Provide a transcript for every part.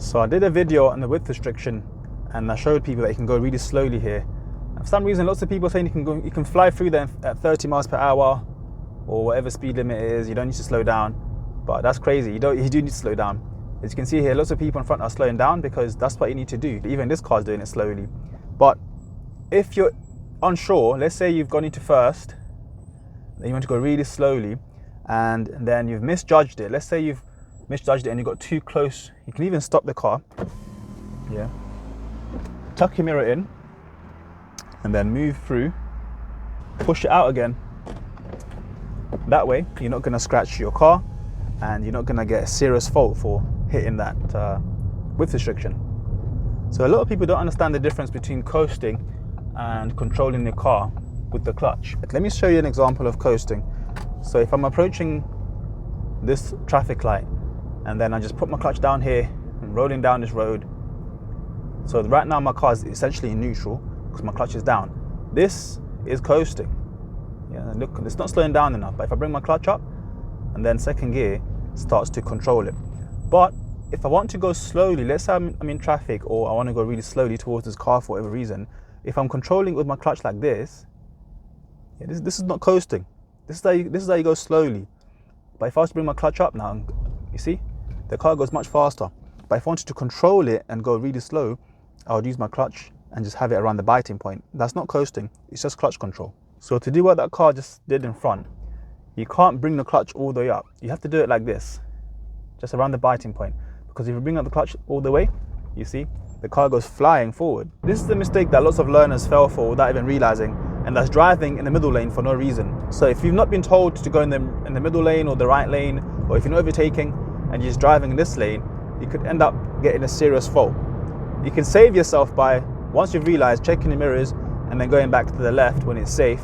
So I did a video on the width restriction and I showed people that you can go really slowly here. And for some reason, lots of people are saying you can fly through there at 30 miles per hour or whatever speed limit it is. You don't need to slow down, but that's crazy. You do need to slow down. As you can see here, lots of people in front are slowing down because that's what you need to do. Even this car's doing it slowly. But if you're unsure, let's say you've gone into first, then you want to go really slowly, and then you've misjudged it. Let's say you've misjudged it and you got too close. You can even stop the car. Yeah. Tuck your mirror in and then move through. Push it out again. That way, you're not going to scratch your car and you're not going to get a serious fault for hitting that width restriction. So a lot of people don't understand the difference between coasting and controlling the car with the clutch. Let me show you an example of coasting. So if I'm approaching this traffic light and then I just put my clutch down here and rolling down this road. So right now my car is essentially in neutral because my clutch is down. This is coasting. Yeah, look, it's not slowing down enough. But if I bring my clutch up and then second gear starts to control it. But if I want to go slowly, let's say I'm in traffic or I want to go really slowly towards this car for whatever reason, if I'm controlling with my clutch like this, yeah, this is not coasting. This is how you go slowly. But if I was to bring my clutch up now, you see, the car goes much faster. But if I wanted to control it and go really slow, I would use my clutch and just have it around the biting point. That's not coasting, it's just clutch control. So to do what that car just did in front, you can't bring the clutch all the way up. You have to do it like this, just around the biting point. Because if you bring up the clutch all the way, you see, the car goes flying forward. This is the mistake that lots of learners fell for without even realizing, and that's driving in the middle lane for no reason. So if you've not been told to go in the middle lane or the right lane, or if you're not overtaking and you're just driving in this lane, you could end up getting a serious fault. You can save yourself by, once you've realized, checking the mirrors and then going back to the left when it's safe.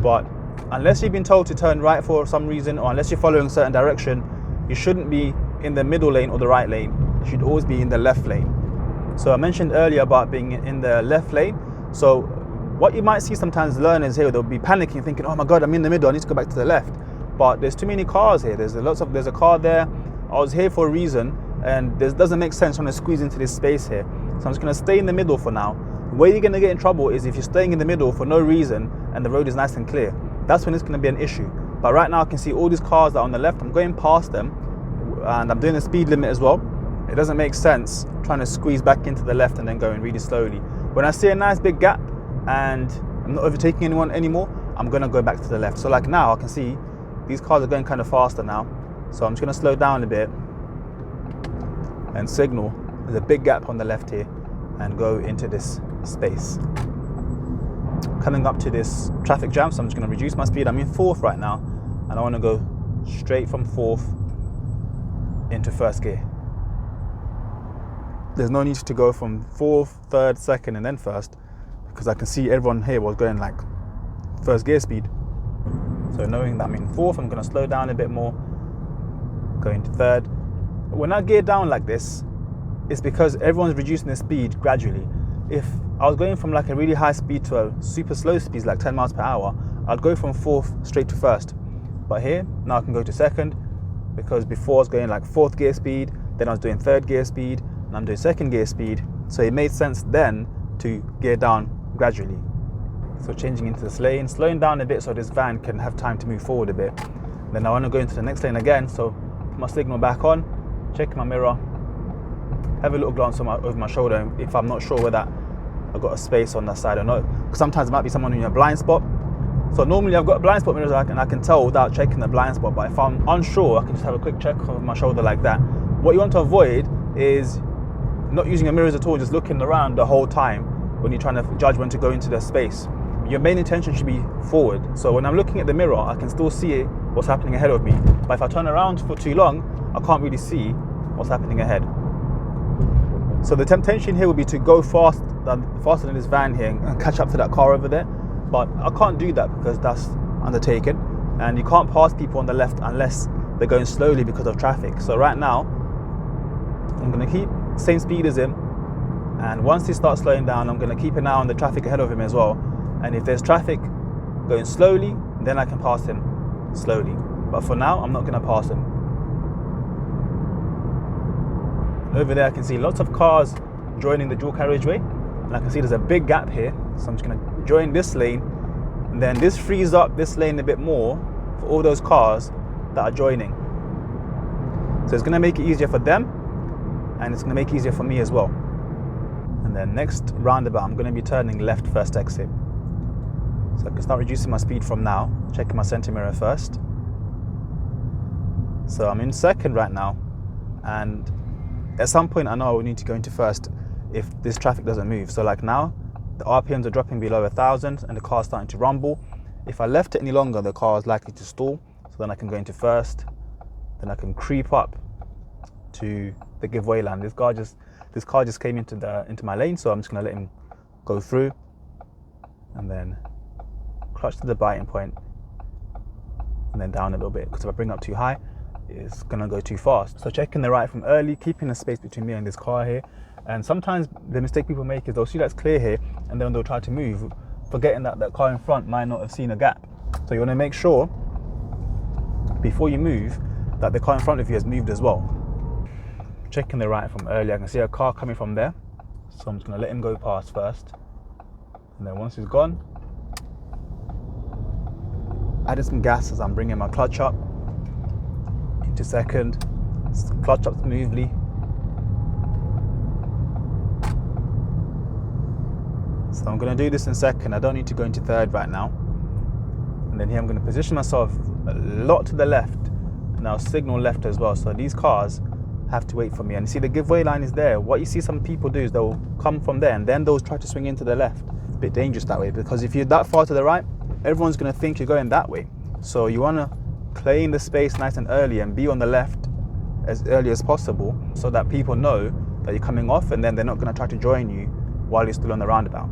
But unless you've been told to turn right for some reason, or unless you're following a certain direction, you shouldn't be in the middle lane or the right lane. You should always be in the left lane. So I mentioned earlier about being in the left lane. So what you might see sometimes learners here, they'll be panicking, thinking, oh my God, I'm in the middle, I need to go back to the left. But there's too many cars here. There's a car there. I was here for a reason, and this doesn't make sense trying to squeeze into this space here. So I'm just gonna stay in the middle for now. Where you're gonna get in trouble is if you're staying in the middle for no reason and the road is nice and clear. That's when it's gonna be an issue. But right now I can see all these cars that are on the left. I'm going past them and I'm doing the speed limit as well. It doesn't make sense trying to squeeze back into the left and then going really slowly. When I see a nice big gap and I'm not overtaking anyone anymore, I'm gonna go back to the left. So like now I can see these cars are going kind of faster now. So I'm just gonna slow down a bit and signal. There's a big gap on the left here and go into this space. Coming up to this traffic jam, so I'm just gonna reduce my speed. I'm in fourth right now and I wanna go straight from fourth into first gear. There's no need to go from fourth, third, second, and then first, because I can see everyone here was going like first gear speed. So knowing that I'm in fourth, I'm gonna slow down a bit more, go into third. When I gear down like this, it's because everyone's reducing their speed gradually. If I was going from like a really high speed to a super slow speed, like 10 miles per hour, I'd go from fourth straight to first. But here, now I can go to second, because before I was going like fourth gear speed, then I was doing third gear speed, and I'm doing second gear speed. So it made sense then to gear down gradually. So changing into this lane, slowing down a bit so this van can have time to move forward a bit. Then I want to go into the next lane again, so put my signal back on, check my mirror, have a little glance over my shoulder if I'm not sure whether I've got a space on that side or not. Because sometimes it might be someone in a blind spot. So normally I've got blind spot mirrors and I can tell without checking the blind spot, but if I'm unsure, I can just have a quick check over my shoulder like that. What you want to avoid is not using your mirrors at all, just looking around the whole time when you're trying to judge when to go into the space. Your main intention should be forward. So when I'm looking at the mirror, I can still see what's happening ahead of me. But if I turn around for too long, I can't really see what's happening ahead. So the temptation here would be to go faster than this van here and catch up to that car over there. But I can't do that because that's undertaken. And you can't pass people on the left unless they're going slowly because of traffic. So right now, I'm gonna keep the same speed as him. And once he starts slowing down, I'm gonna keep an eye on the traffic ahead of him as well. And if there's traffic going slowly, then I can pass him slowly. But for now, I'm not gonna pass him. over there I can see lots of cars joining the dual carriageway, and I can see there's a big gap here, so I'm just going to join this lane, and then this frees up this lane a bit more for all those cars that are joining. So it's going to make it easier for them, and it's going to make it easier for me as well. And then next roundabout, I'm going to be turning left first exit. So I can start reducing my speed from now, checking my center mirror first. So I'm in second right now, and at some point I know I will need to go into first if this traffic doesn't move. So like now, the RPMs are dropping below 1,000 and the car's starting to rumble. If I left it any longer, the car is likely to stall. So then I can go into first, then I can creep up to the giveaway lane. This car just came into my lane, so I'm just gonna let him go through, and then clutch to the biting point, and then down a little bit, because if I bring up too high, it's gonna go too fast. So checking the right from early, keeping the space between me and this car here. And sometimes the mistake people make is they'll see that's clear here, and then they'll try to move, forgetting that that car in front might not have seen a gap. So you want to make sure before you move that the car in front of you has moved as well. Checking the right from early, I can see a car coming from there, so I'm just going to let him go past first, and then once he's gone, added some gas as I'm bringing my clutch up into second, clutch up smoothly. So I'm going to do this in second. I don't need to go into third right now. And then here I'm going to position myself a lot to the left, and I'll signal left as well. So these cars have to wait for me. And you see the giveaway line is there. What you see some people do is they'll come from there and then they'll try to swing into the left. It's a bit dangerous that way, because if you're that far to the right, everyone's going to think you're going that way. So you want to claim the space nice and early and be on the left as early as possible, so that people know that you're coming off, and then they're not going to try to join you while you're still on the roundabout.